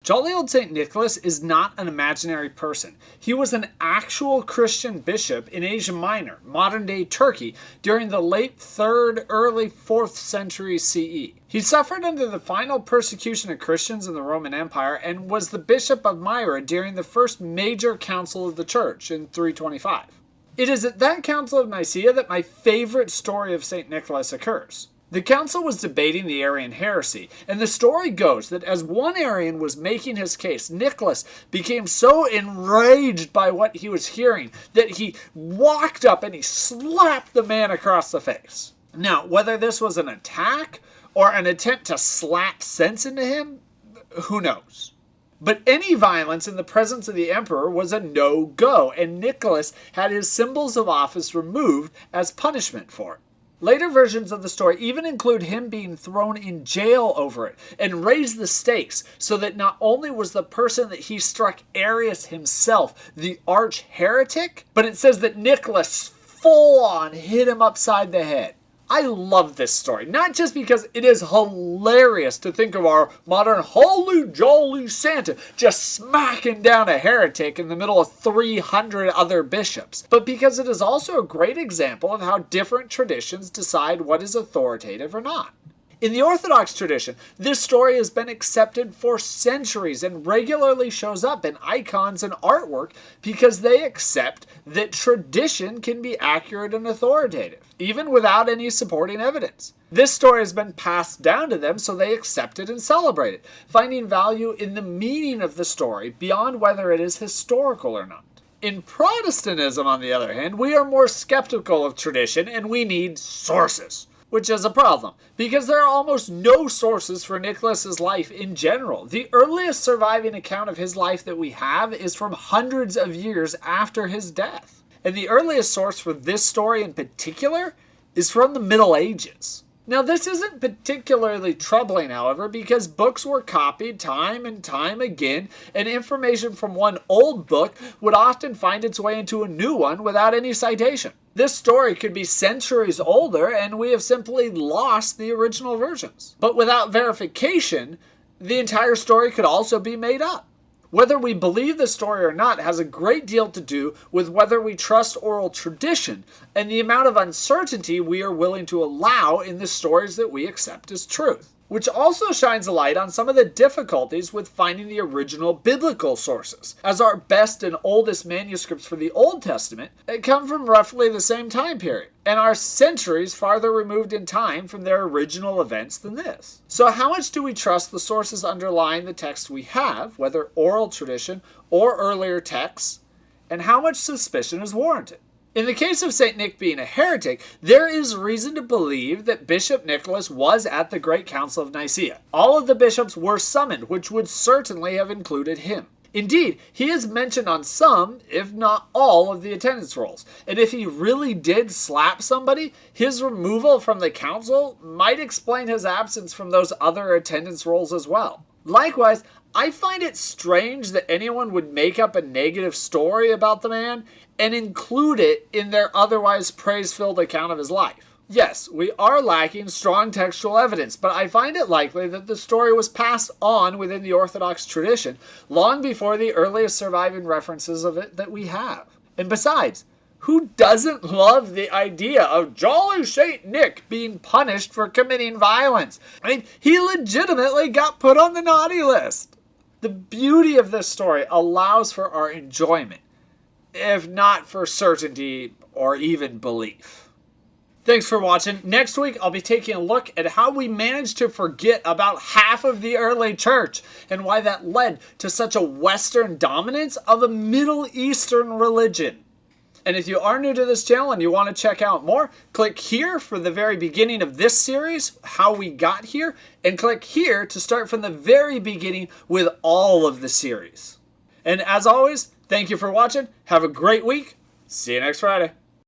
Jolly old St. Nicholas is not an imaginary person. He was an actual Christian bishop in Asia Minor, modern-day Turkey, during the late 3rd, early 4th century CE. He suffered under the final persecution of Christians in the Roman Empire and was the bishop of Myra during the first major council of the church in 325. It is at that Council of Nicaea that my favorite story of St. Nicholas occurs. The council was debating the Arian heresy, and the story goes that as one Arian was making his case, Nicholas became so enraged by what he was hearing that he walked up and he slapped the man across the face. Now, whether this was an attack or an attempt to slap sense into him, who knows? But any violence in the presence of the emperor was a no-go, and Nicholas had his symbols of office removed as punishment for it. Later versions of the story even include him being thrown in jail over it and raise the stakes so that not only was the person that he struck Arius himself the arch heretic, but it says that Nicholas full on hit him upside the head. I love this story, not just because it is hilarious to think of our modern holy jolly Santa just smacking down a heretic in the middle of 300 other bishops, but because it is also a great example of how different traditions decide what is authoritative or not. In the Orthodox tradition, this story has been accepted for centuries and regularly shows up in icons and artwork because they accept that tradition can be accurate and authoritative, even without any supporting evidence. This story has been passed down to them, so they accept it and celebrate it, finding value in the meaning of the story beyond whether it is historical or not. In Protestantism, on the other hand, we are more skeptical of tradition and we need sources. Which is a problem, because there are almost no sources for Nicholas's life in general. The earliest surviving account of his life that we have is from hundreds of years after his death. And the earliest source for this story in particular is from the Middle Ages. Now, this isn't particularly troubling, however, because books were copied time and time again, and information from one old book would often find its way into a new one without any citation. This story could be centuries older, and we have simply lost the original versions. But without verification, the entire story could also be made up. Whether we believe the story or not has a great deal to do with whether we trust oral tradition and the amount of uncertainty we are willing to allow in the stories that we accept as truth. Which also shines a light on some of the difficulties with finding the original biblical sources, as our best and oldest manuscripts for the Old Testament come from roughly the same time period, and are centuries farther removed in time from their original events than this. So how much do we trust the sources underlying the text we have, whether oral tradition or earlier texts, and how much suspicion is warranted? In the case of St. Nick being a heretic, there is reason to believe that Bishop Nicholas was at the Great Council of Nicaea. All of the bishops were summoned, which would certainly have included him. Indeed, he is mentioned on some, if not all, of the attendance rolls, and if he really did slap somebody, his removal from the council might explain his absence from those other attendance rolls as well. Likewise, I find it strange that anyone would make up a negative story about the man and include it in their otherwise praise-filled account of his life. Yes, we are lacking strong textual evidence, but I find it likely that the story was passed on within the Orthodox tradition long before the earliest surviving references of it that we have. And besides, who doesn't love the idea of jolly St. Nick being punished for committing violence? I mean, he legitimately got put on the naughty list. The beauty of this story allows for our enjoyment, if not for certainty or even belief. Thanks for watching. Next week, I'll be taking a look at how we managed to forget about half of the early church and why that led to such a Western dominance of a Middle Eastern religion. And if you are new to this channel and you want to check out more, click here for the very beginning of this series, how we got here, and click here to start from the very beginning with all of the series. And as always, thank you for watching. Have a great week. See you next Friday.